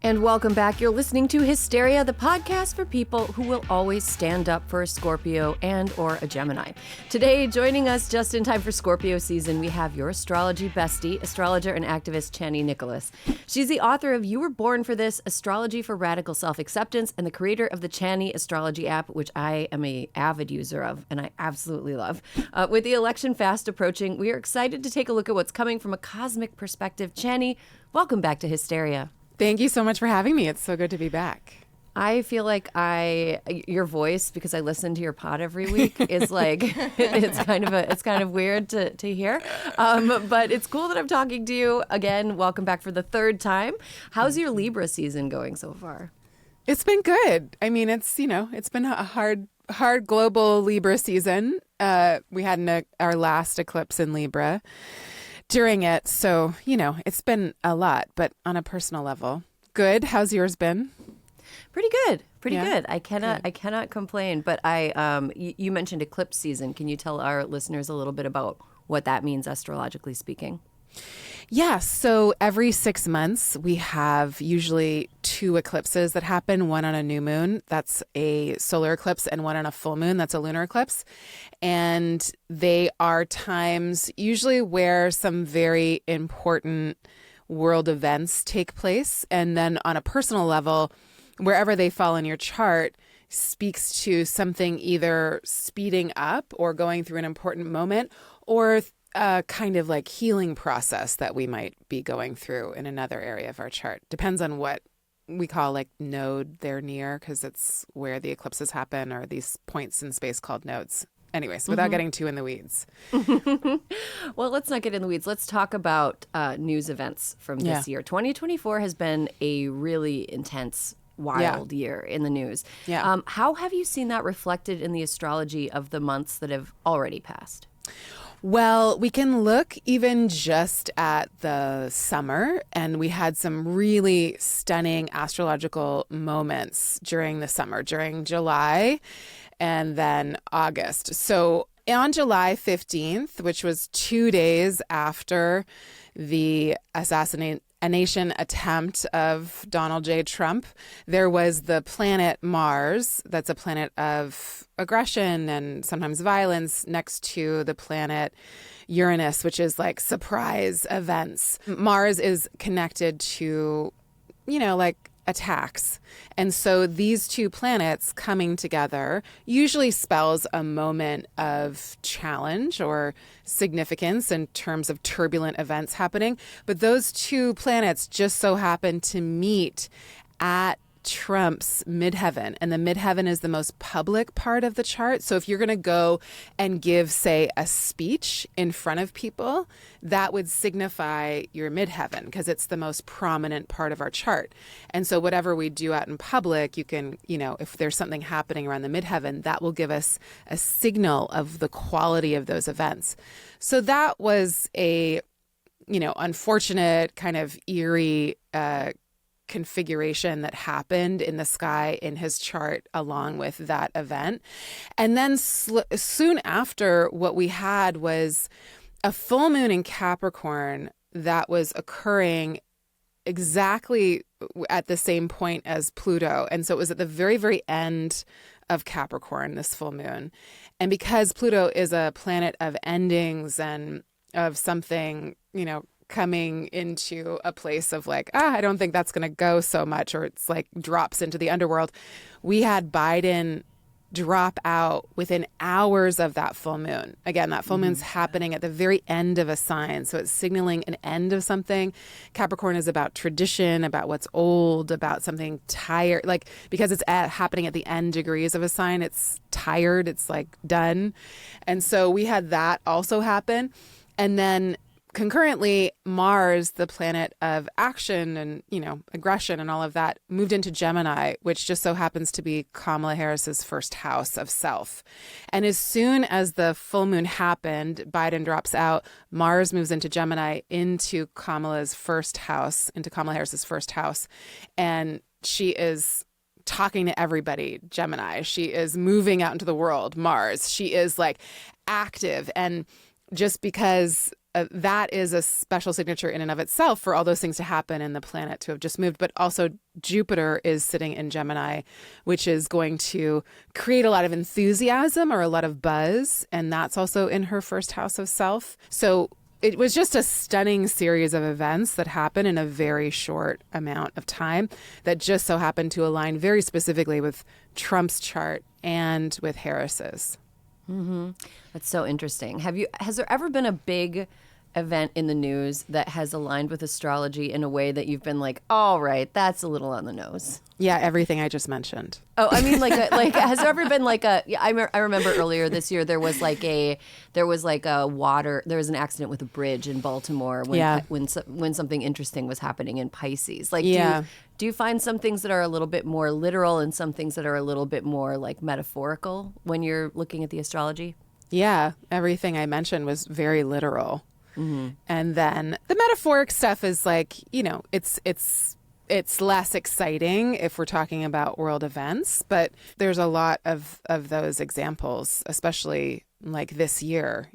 And welcome back. You're listening to Hysteria, the podcast for people who will always stand up for a Scorpio and or a Gemini. Today, joining us just in time for Scorpio season, we have your astrology bestie, astrologer and activist Chani Nicholas. She's the author of You Were Born for This, Astrology for Radical Self-Acceptance, and the creator of the Chani Astrology app, which I am an avid user of and I absolutely love. With the election fast approaching, we are excited to take a look at what's coming from a cosmic perspective. Chani, welcome back to Hysteria. Thank you so much for having me. It's so good to be back. I feel like your voice, because I listen to your pod every week, is like it's kind of weird to hear, but it's cool that I'm talking to you again. Welcome back for the third time. How's your Libra season going so far? It's been good. I mean, it's been a hard global Libra season. We had our last eclipse in Libra during it, so it's been a lot, but on a personal level, good. How's yours been? Pretty good. I cannot complain. But you mentioned eclipse season. Can you tell our listeners a little bit about what that means astrologically speaking? Yeah, so every 6 months we have usually 2 eclipses that happen, one on a new moon, that's a solar eclipse, and one on a full moon, that's a lunar eclipse. And they are times usually where some very important world events take place. And then on a personal level, wherever they fall in your chart speaks to something either speeding up or going through an important moment, or kind of like healing process that we might be going through in another area of our chart. Depends on what we call like node they're near, because it's where the eclipses happen, or these points in space called nodes. Anyways, without getting too in the weeds. Well, let's not get in the weeds. Let's talk about news events from this year. 2024 has been a really intense, wild year in the news. Yeah. How have you seen that reflected in the astrology of the months that have already passed? Well, we can look even just at the summer, and we had some really stunning astrological moments during the summer, during July and then August. So on July 15th, which was 2 days after the assassination attempt of Donald J. Trump, there was the planet Mars, that's a planet of aggression and sometimes violence, next to the planet Uranus, which is like surprise events. Mars is connected to, like attacks. And so these 2 planets coming together usually spells a moment of challenge or significance in terms of turbulent events happening. But those 2 planets just so happen to meet at Trump's midheaven, and the midheaven is the most public part of the chart. So if you're going to go and give, say, a speech in front of people, that would signify your midheaven, because it's the most prominent part of our chart. And so whatever we do out in public, you can, if there's something happening around the midheaven, that will give us a signal of the quality of those events. So that was a, unfortunate, kind of eerie configuration that happened in the sky in his chart along with that event. And then soon after, what we had was a full moon in Capricorn that was occurring exactly at the same point as Pluto. And so it was at the very, very end of Capricorn, this full moon. And because Pluto is a planet of endings and of something, coming into a place of like, I don't think that's going to go so much, or it's like drops into the underworld. We had Biden drop out within hours of that full moon. Again, that full moon's happening at the very end of a sign. So it's signaling an end of something. Capricorn is about tradition, about what's old, about something tired. Like, because it's happening at the end degrees of a sign, it's tired, it's like done. And so we had that also happen. And then concurrently, Mars, the planet of action and, aggression and all of that, moved into Gemini, which just so happens to be Kamala Harris's first house of self. And as soon as the full moon happened, Biden drops out, Mars moves into Gemini, into Kamala Harris's first house. And she is talking to everybody, Gemini. She is moving out into the world, Mars. She is like active. And just because that is a special signature in and of itself for all those things to happen and the planet to have just moved. But also Jupiter is sitting in Gemini, which is going to create a lot of enthusiasm or a lot of buzz. And that's also in her first house of self. So it was just a stunning series of events that happened in a very short amount of time that just so happened to align very specifically with Trump's chart and with Harris's. Mm-hmm. That's so interesting. Has there ever been a big event in the news that has aligned with astrology in a way that you've been like, all right, that's a little on the nose? Yeah, everything I just mentioned. Oh, I mean, has there ever been I remember earlier this year there was an accident with a bridge in Baltimore when something interesting was happening in Pisces. Do you find some things that are a little bit more literal and some things that are a little bit more like metaphorical when you're looking at the astrology? Yeah, everything I mentioned was very literal. Mm-hmm. And then the metaphoric stuff is like, it's less exciting if we're talking about world events, but there's a lot of those examples, especially like this year,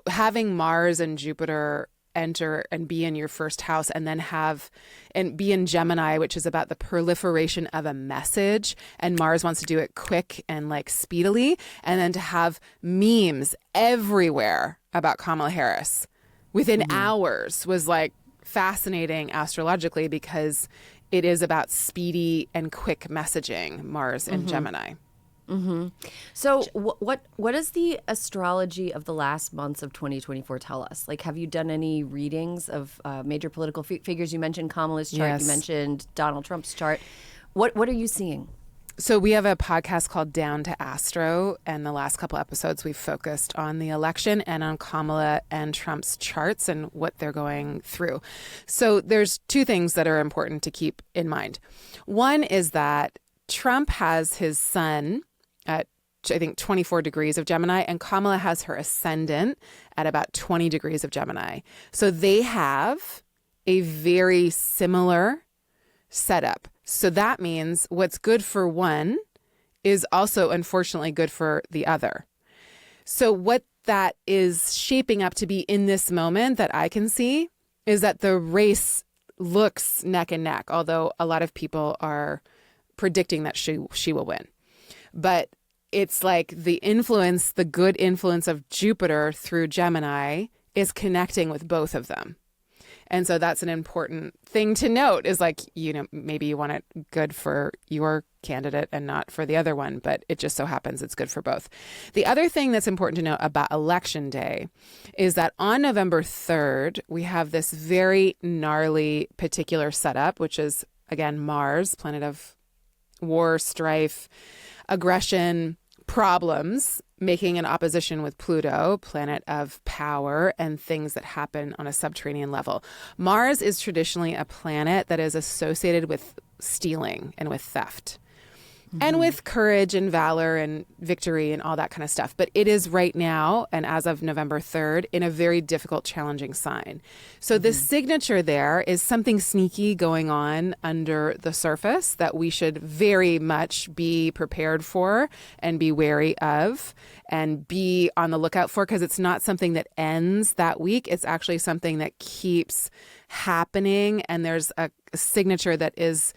having Mars and Jupiter enter and be in your first house and then be in Gemini, which is about the proliferation of a message. And Mars wants to do it quick and like speedily. And then to have memes everywhere about Kamala Harris within hours was like fascinating astrologically because it is about speedy and quick messaging, Mars in Gemini. Mm-hmm. So what does the astrology of the last months of 2024 tell us? Like, have you done any readings of major political figures? You mentioned Kamala's chart. Yes. You mentioned Donald Trump's chart. What are you seeing? So we have a podcast called Down to Astro, and the last couple episodes we've focused on the election and on Kamala and Trump's charts and what they're going through. So there's two things that are important to keep in mind. One is that Trump has his sun at, I think, 24 degrees of Gemini, and Kamala has her ascendant at about 20 degrees of Gemini. So they have a very similar setup. So that means what's good for one is also, unfortunately, good for the other. So what that is shaping up to be in this moment that I can see is that the race looks neck and neck, although a lot of people are predicting that she will win. But it's like the good influence of Jupiter through Gemini is connecting with both of them. And so that's an important thing to note is like, maybe you want it good for your candidate and not for the other one, but it just so happens it's good for both. The other thing that's important to note about Election Day is that on November 3rd, we have this very gnarly particular setup, which is, again, Mars, planet of war, strife, aggression, problems, making an opposition with Pluto, planet of power and things that happen on a subterranean level. Mars is traditionally a planet that is associated with stealing and with theft. And with courage and valor and victory and all that kind of stuff. But it is right now, and as of November 3rd, in a very difficult, challenging sign. So the signature there is something sneaky going on under the surface that we should very much be prepared for and be wary of and be on the lookout for, because it's not something that ends that week. It's actually something that keeps happening, and there's a signature that is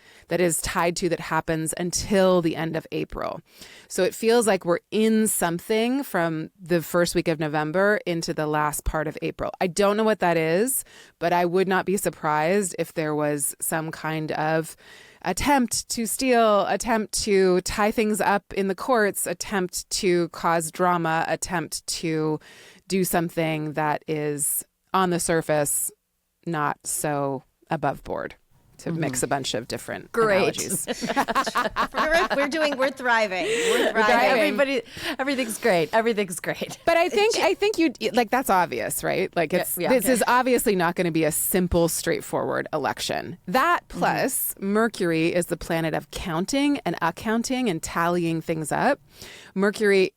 tied to that happens until the end of April. So it feels like we're in something from the first week of November into the last part of April. I don't know what that is, but I would not be surprised if there was some kind of attempt to steal, attempt to tie things up in the courts, attempt to cause drama, attempt to do something that is on the surface not so above board, to mix a bunch of different analogies. We're thriving. Everything's great. Everything's great. But I think you like, that's obvious, right? Like this is obviously not going to be a simple, straightforward election. That plus Mercury is the planet of counting and accounting and tallying things up. Mercury,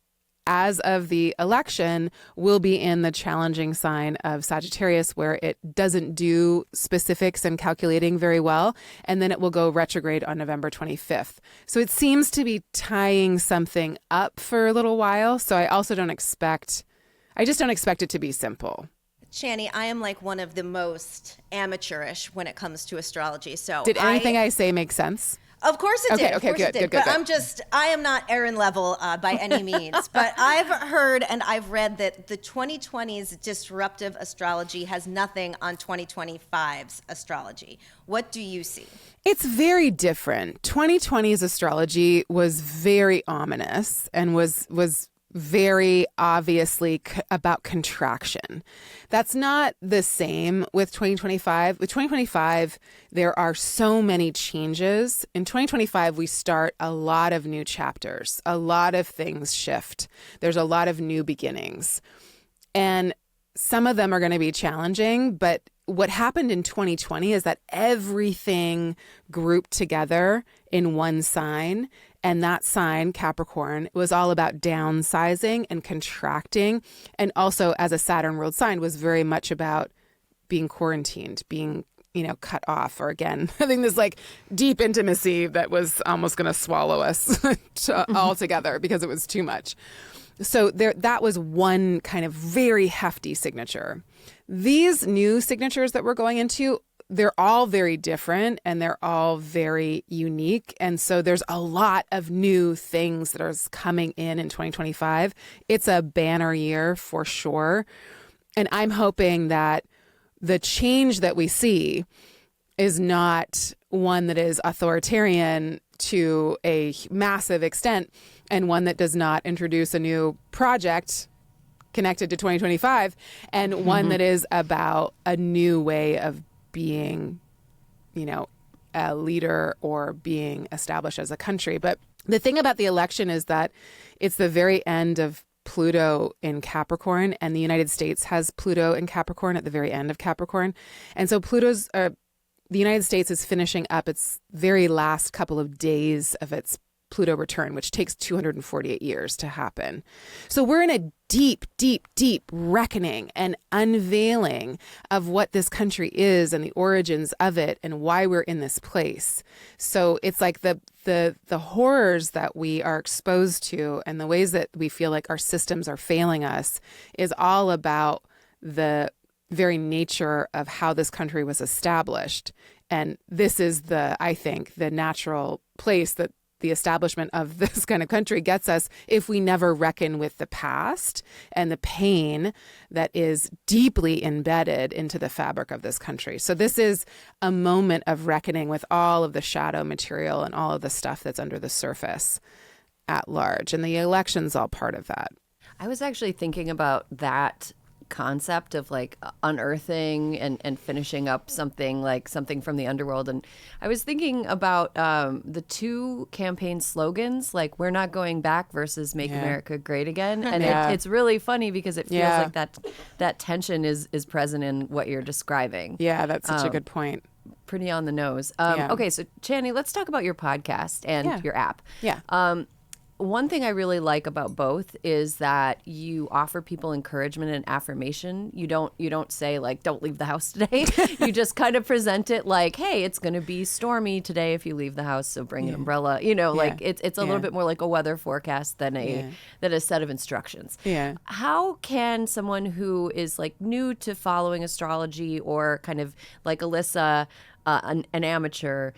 as of the election, will be in the challenging sign of Sagittarius, where it doesn't do specifics and calculating very well, and then it will go retrograde on November 25th. So it seems to be tying something up for a little while. So I just don't expect it to be simple. Chani, I am like one of the most amateurish when it comes to astrology. So did anything I say make sense? Of course it did. Okay, good. But I am not Erin level by any means. But I've heard and I've read that the 2020's disruptive astrology has nothing on 2025's astrology. What do you see? It's very different. 2020's astrology was very ominous and was very obviously about contraction. That's not the same with 2025. With 2025, there are so many changes. In 2025, we start a lot of new chapters. A lot of things shift. There's a lot of new beginnings. And some of them are going to be challenging, but what happened in 2020 is that everything grouped together in one sign. And that sign, Capricorn, was all about downsizing and contracting. And also, as a Saturn ruled sign, was very much about being quarantined, being, cut off, or again, having this like deep intimacy that was almost going to swallow us all together because it was too much. So that was one kind of very hefty signature. These new signatures that we're going into, they're all very different and they're all very unique. And so there's a lot of new things that are coming in 2025. It's a banner year for sure. And I'm hoping that the change that we see is not one that is authoritarian to a massive extent and one that does not introduce a new project connected to 2025 and one that is about a new way of being, a leader or being established as a country. But the thing about the election is that it's the very end of Pluto in Capricorn, and the United States has Pluto in Capricorn at the very end of Capricorn. And so the United States is finishing up its very last couple of days of its Pluto return, which takes 248 years to happen. So we're in a deep, deep, deep reckoning and unveiling of what this country is and the origins of it and why we're in this place. So it's like the horrors that we are exposed to and the ways that we feel like our systems are failing us is all about the very nature of how this country was established. And this is I think, the natural place that the establishment of this kind of country gets us if we never reckon with the past and the pain that is deeply embedded into the fabric of this country. So this is a moment of reckoning with all of the shadow material and all of the stuff that's under the surface at large. And the election's all part of that. I was actually thinking about that concept of like unearthing and finishing up something from the underworld. And I was thinking about the two campaign slogans, like "We're not going back" versus "Make America Great Again." And it's really funny because it feels like that tension is present in what you're describing. Yeah, that's such a good point. Pretty on the nose. Okay, so Chani, let's talk about your podcast and your app. Yeah. One thing I really like about both is that you offer people encouragement and affirmation. You don't say like, "Don't leave the house today." You just kind of present it like, "Hey, it's going to be stormy today if you leave the house, so bring an umbrella." Like it's a little bit more like a weather forecast than a set of instructions. Yeah. How can someone who is like new to following astrology or kind of like Alyssa, an amateur,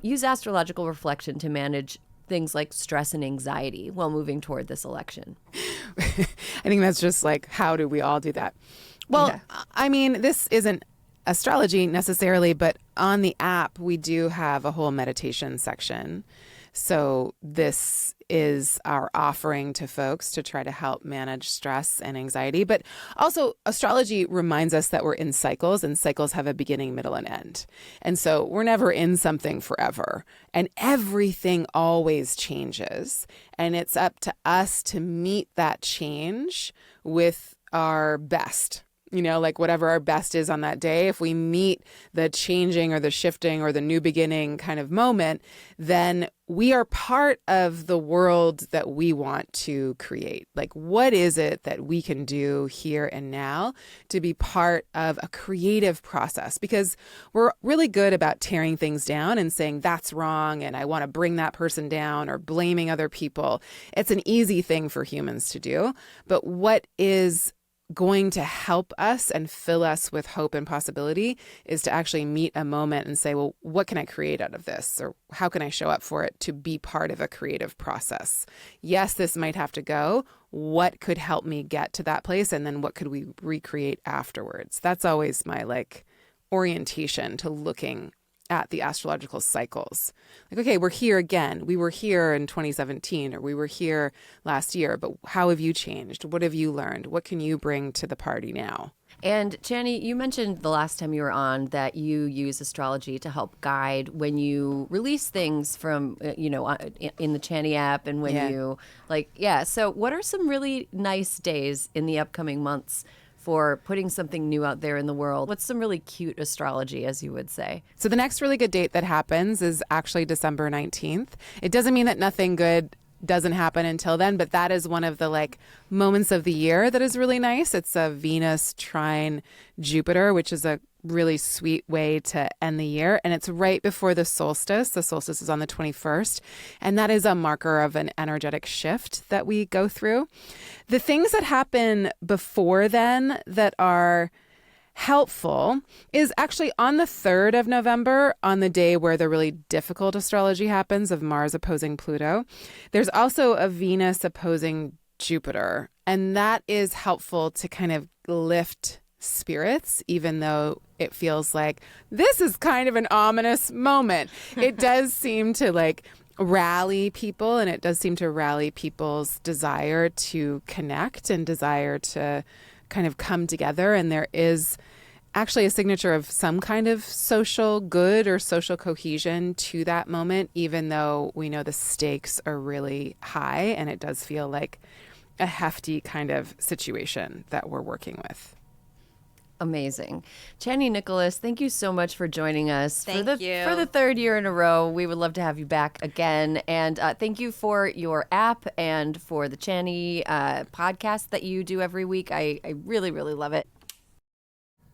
use astrological reflection to manage things like stress and anxiety while moving toward this election? I think that's just like, how do we all do that? Well, I mean, this isn't astrology necessarily, but on the app, we do have a whole meditation section. So this is our offering to folks to try to help manage stress and anxiety. But also, astrology reminds us that we're in cycles, and cycles have a beginning, middle, and end. And so we're never in something forever. And everything always changes. And it's up to us to meet that change with our best. Like whatever our best is on that day, if we meet the changing or the shifting or the new beginning kind of moment, then we are part of the world that we want to create. Like, what is it that we can do here and now to be part of a creative process? Because we're really good about tearing things down and saying that's wrong and I want to bring that person down or blaming other people. It's an easy thing for humans to do. But what is going to help us and fill us with hope and possibility is to actually meet a moment and say, well, what can I create out of this? Or how can I show up for it to be part of a creative process? Yes, this might have to go. What could help me get to that place? And then what could we recreate afterwards? That's always my orientation to looking at the astrological cycles. Okay, we're here again. We were here in 2017, or we were here last year, but how have you changed? What have you learned? What can you bring to the party now? And Chani, you mentioned the last time you were on that you use astrology to help guide when you release things from, in the Chani app and when you So what are some really nice days in the upcoming months for putting something new out there in the world? What's some really cute astrology, as you would say? So the next really good date that happens is actually December 19th. It doesn't mean that nothing good doesn't happen until then, but that is one of the moments of the year that is really nice. It's a Venus trine Jupiter, which is a really sweet way to end the year. And it's right before the solstice. The solstice is on the 21st. And that is a marker of an energetic shift that we go through. The things that happen before then that are helpful is actually on the 3rd of November, on the day where the really difficult astrology happens of Mars opposing Pluto. There's also a Venus opposing Jupiter. And that is helpful to kind of lift spirits, even though it feels like this is kind of an ominous moment. It does seem to rally people, and it does seem to rally people's desire to connect and desire to kind of come together. And there is actually a signature of some kind of social good or social cohesion to that moment, even though we know the stakes are really high and it does feel like a hefty kind of situation that we're working with. Amazing. Chani Nicholas, thank you so much for joining us Thank you. For the 3rd year in a row. We would love to have you back again. And thank you for your app and for the Chani podcast that you do every week. I really, really love it.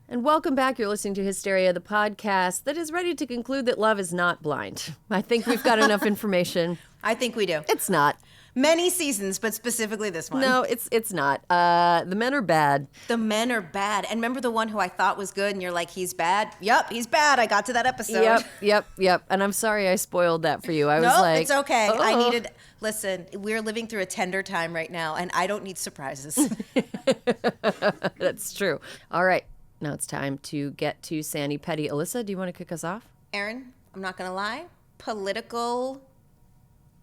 And welcome back. You're listening to Hysteria, the podcast that is ready to conclude that love is not blind. I think we've got enough information. I think we do. It's not. Many seasons, but specifically this one. No, it's not. The men are bad. The men are bad. And remember the one who I thought was good and you're like, he's bad? Yep, he's bad. I got to that episode. Yep. And I'm sorry I spoiled that for you. I was like, it's okay. Oh. Listen, we're living through a tender time right now and I don't need surprises. That's true. All right. Now it's time to get to Sani Petty. Alyssa, do you want to kick us off? Erin, I'm not going to lie. Political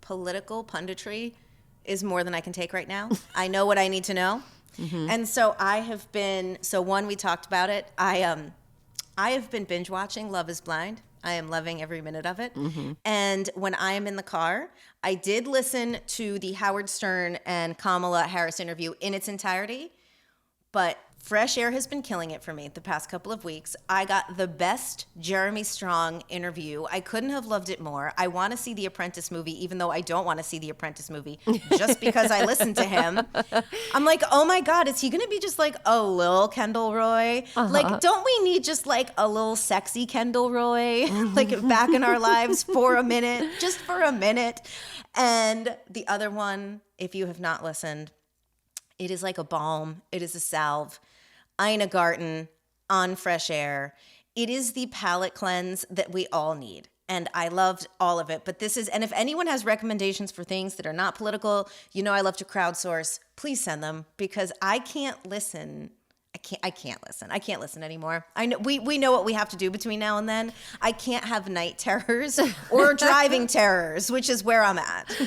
punditry is more than I can take right now. I know what I need to know. Mm-hmm. And so we talked about it. I have been binge watching Love is Blind. I am loving every minute of it. Mm-hmm. And when I am in the car, I did listen to the Howard Stern and Kamala Harris interview in its entirety, but Fresh Air has been killing it for me the past couple of weeks. I got the best Jeremy Strong interview. I couldn't have loved it more. I want to see the Apprentice movie, even though I don't want to see the Apprentice movie, just because I listened to him. I'm like, oh my God, is he going to be just like a little Kendall Roy? Uh-huh. Don't we need just a little sexy Kendall Roy, back in our lives for a minute, just for a minute? And the other one, if you have not listened, it is like a balm. It is a salve. Ina Garten on Fresh Air. It is the palate cleanse that we all need. And I loved all of it. But and if anyone has recommendations for things that are not political, I love to crowdsource, please send them because I can't listen. I can't listen. I can't listen anymore. I know we know what we have to do between now and then. I can't have night terrors or driving terrors, which is where I'm at.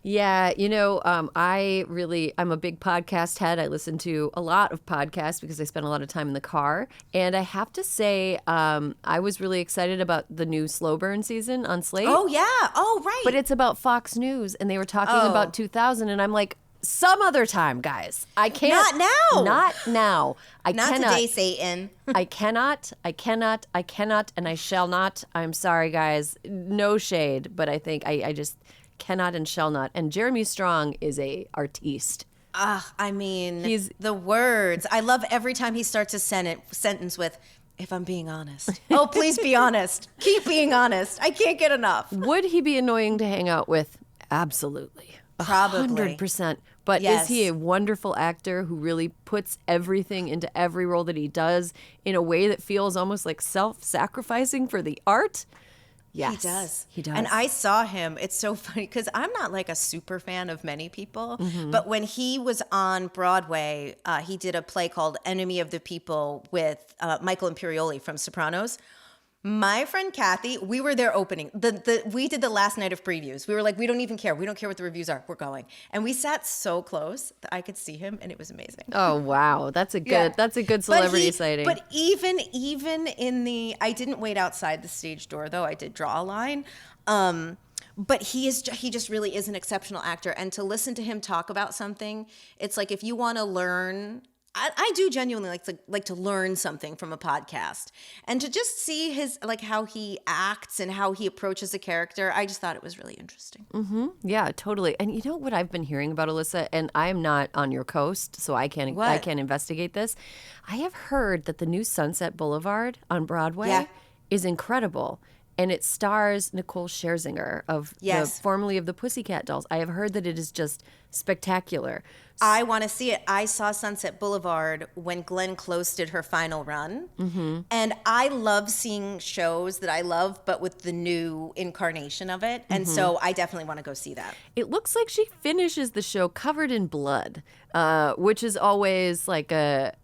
Yeah, I'm a big podcast head. I listen to a lot of podcasts because I spend a lot of time in the car. And I have to say, I was really excited about the new Slow Burn season on Slate. Oh, yeah. Oh, right. But it's about Fox News, and they were talking about 2000, and I'm like, some other time, guys. I can't. Not now. Not now. Not today, Satan. I cannot, and I shall not. I'm sorry, guys. No shade, but I think I just cannot and shall not. And Jeremy Strong is a artiste. He's the words. I love every time he starts a sentence with, if I'm being honest. Oh, please be honest. Keep being honest. I can't get enough. Would he be annoying to hang out with? Absolutely. Probably. 100%. But Yes. is he a wonderful actor who really puts everything into every role that he does in a way that feels almost like self-sacrificing for the art? Yes, He does. He does. And I saw him. It's so funny because I'm not like a super fan of many people, but when he was on Broadway, he did a play called Enemy of the People with Michael Imperioli from Sopranos. My friend Kathy, we were there opening. We did the last night of previews. We were like, we don't even care. We don't care what the reviews are. We're going. And we sat so close that I could see him, and it was amazing. Oh wow, that's a good celebrity sighting. But even in the, I didn't wait outside the stage door though. I did draw a line. But he just really is an exceptional actor. And to listen to him talk about something, it's like if you want to learn. I do genuinely like to learn something from a podcast, and to just see his like how he acts and how he approaches a character. I just thought it was really interesting. Yeah, totally. And you know what I've been hearing about Alyssa, and I'm not on your coast, so I can't investigate this. I have heard that the new Sunset Boulevard on Broadway is incredible. And it stars Nicole Scherzinger formerly of the Pussycat Dolls. I have heard that it is just spectacular. I want to see it. I saw Sunset Boulevard when Glenn Close did her final run. And I love seeing shows that I love, but with the new incarnation of it. And so I definitely want to go see that. It looks like she finishes the show covered in blood, which is always like a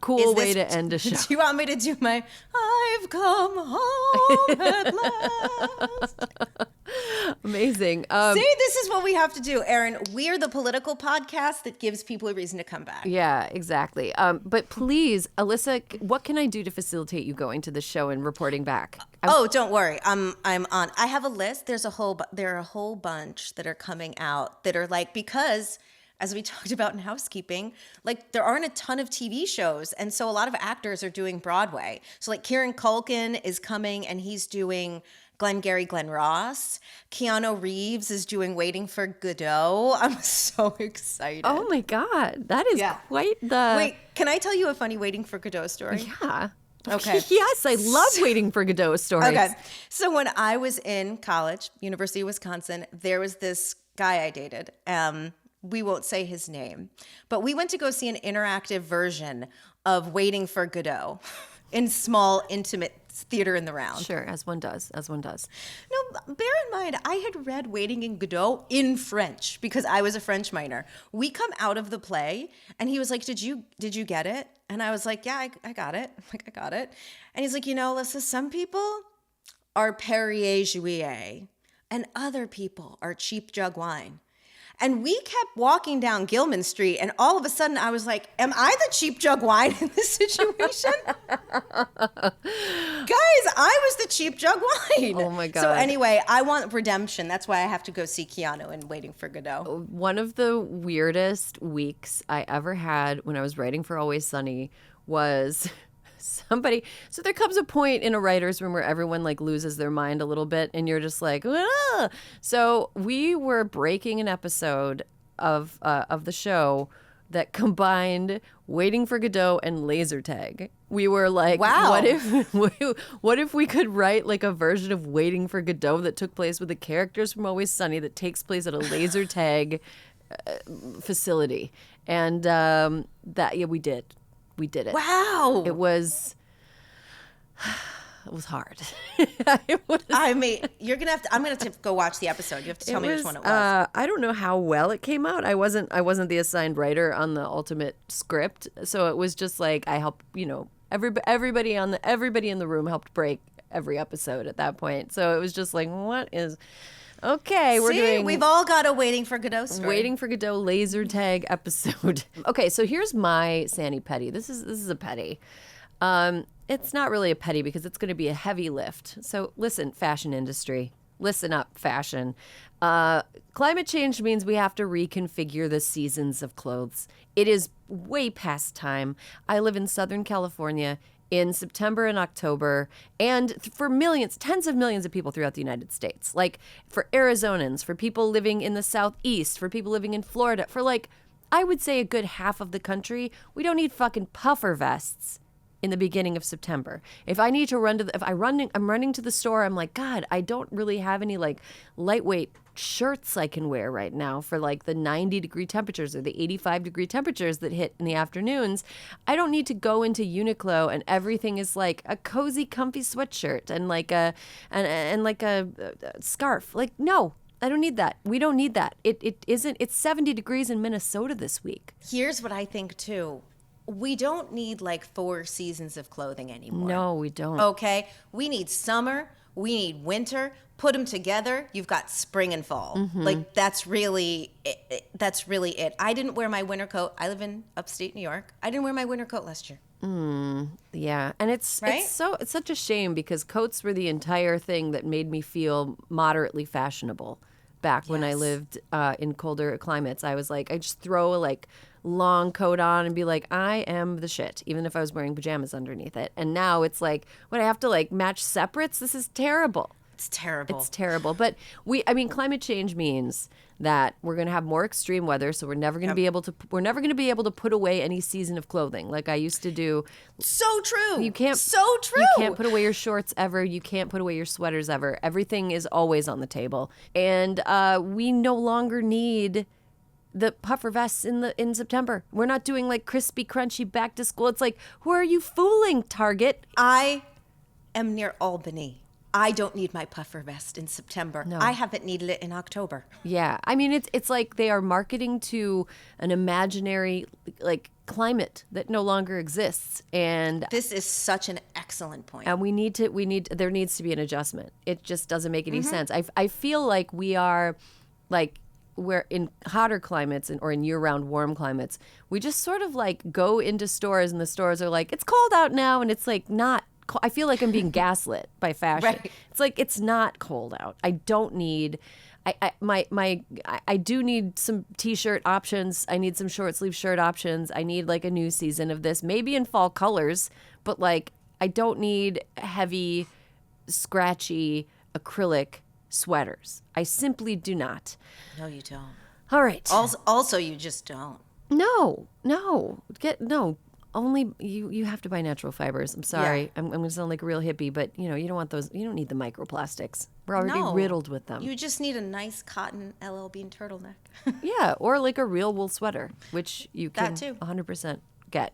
cool way to end a show. Do you want me to do my I've come home at last? Amazing. See, this is what we have to do, Erin. We're the political podcast that gives people a reason to come back. Yeah, exactly. But please, Alyssa, what can I do to facilitate you going to the show and reporting back? Don't worry. I'm on. I have a list. There are a whole bunch that are coming out that are like, because as we talked about in housekeeping, like there aren't a ton of TV shows. And so a lot of actors are doing Broadway. So like Kieran Culkin is coming and he's doing Glengarry Glen Ross. Keanu Reeves is doing Waiting for Godot. I'm so excited. Oh my God. That is quite the... Wait, can I tell you a funny Waiting for Godot story? Yeah. Okay. Yes, I love Waiting for Godot stories. Okay. So when I was in college, University of Wisconsin, there was this guy I dated. We won't say his name, but we went to go see an interactive version of Waiting for Godot in small, intimate theater in the round. Sure, as one does. No, bear in mind, I had read Waiting in Godot in French because I was a French minor. We come out of the play and he was like, did you get it? And I was like, yeah, I got it. I'm like, I got it. And he's like, Alyssa, some people are Perrier Jouet and other people are cheap jug wine. And we kept walking down Gilman Street, and all of a sudden I was like, am I the cheap jug wine in this situation? Guys, I was the cheap jug wine. Oh my God. So anyway, I want redemption. That's why I have to go see Keanu in Waiting for Godot. One of the weirdest weeks I ever had when I was writing for Always Sunny was... So there comes a point in a writer's room where everyone like loses their mind a little bit and you're just like, ah! So we were breaking an episode of the show that combined Waiting for Godot and laser tag. We were like, wow. What if we could write like a version of Waiting for Godot that took place with the characters from Always Sunny that takes place at a laser tag facility. And we did. We did it. Wow. It was hard. I mean, I'm going to have to go watch the episode. You have to tell me which one it was. I don't know how well it came out. I wasn't the assigned writer on the ultimate script. So it was just like I helped, everybody in the room helped break every episode at that point. So it was just like, okay, we've all got a Waiting for Godot story. Waiting for Godot laser tag episode. Okay, so here's my Sani petty. This is a petty. It's not really a petty because it's going to be a heavy lift. So listen, fashion industry. Listen up, fashion. Climate change means we have to reconfigure the seasons of clothes. It is way past time. I live in Southern California in September and October, and for millions, tens of millions of people throughout the United States. Like for Arizonans, for people living in the Southeast, for people living in Florida, for like, I would say a good half of the country, we don't need fucking puffer vests in the beginning of September. If I need to run to I'm running to the store, I'm like, God, I don't really have any like lightweight shirts I can wear right now for like the 90-degree temperatures or the 85-degree temperatures that hit in the afternoons. I don't need to go into Uniqlo and everything is like a cozy, comfy sweatshirt and like a scarf. Like, no, I don't need that. We don't need that. It isn't. It's 70 degrees in Minnesota this week. Here's what I think too. We don't need like 4 seasons of clothing anymore. No, we don't. Okay? We need summer. We need winter. Put them together. You've got spring and fall. Mm-hmm. Like that's really it. I didn't wear my winter coat. I live in upstate New York. I didn't wear my winter coat last year. Yeah, and it's such a shame because coats were the entire thing that made me feel moderately fashionable back when I lived in colder climates. I was like, I just throw a like long coat on and be like, I am the shit, even if I was wearing pajamas underneath it. And now it's like, what, I have to like match separates? This is terrible. It's terrible. It's terrible. But climate change means that we're going to have more extreme weather, so we're never going to be able to put away any season of clothing like I used to do. So true. You can't. So true. You can't put away your shorts ever. You can't put away your sweaters ever. Everything is always on the table, and we no longer need the puffer vests in September. We're not doing like crispy, crunchy back to school. It's like, who are you fooling, Target? I am near Albany. I don't need my puffer vest in September. No. I haven't needed it in October. Yeah. I mean, it's like they are marketing to an imaginary like climate that no longer exists. And this is such an excellent point. And there needs to be an adjustment. It just doesn't make any sense. I feel like we are like, we're in hotter climates or in year-round warm climates, we just sort of like go into stores and the stores are like, it's cold out now, and it's like not. I feel like I'm being gaslit by fashion. Right. It's like, it's not cold out. I don't need. I do need some t-shirt options. I need some short sleeve shirt options. I need like a new season of this, maybe in fall colors, but like I don't need heavy, scratchy acrylic sweaters. I simply do not. No, you don't. All right. Also, you just don't. No. Only you have to buy natural fibers. I'm sorry. Yeah. I'm going to sound like a real hippie, but you don't want those. You don't need the microplastics. We're already riddled with them. You just need a nice cotton LL Bean turtleneck. Yeah, or like a real wool sweater, which you can that too. 100% get.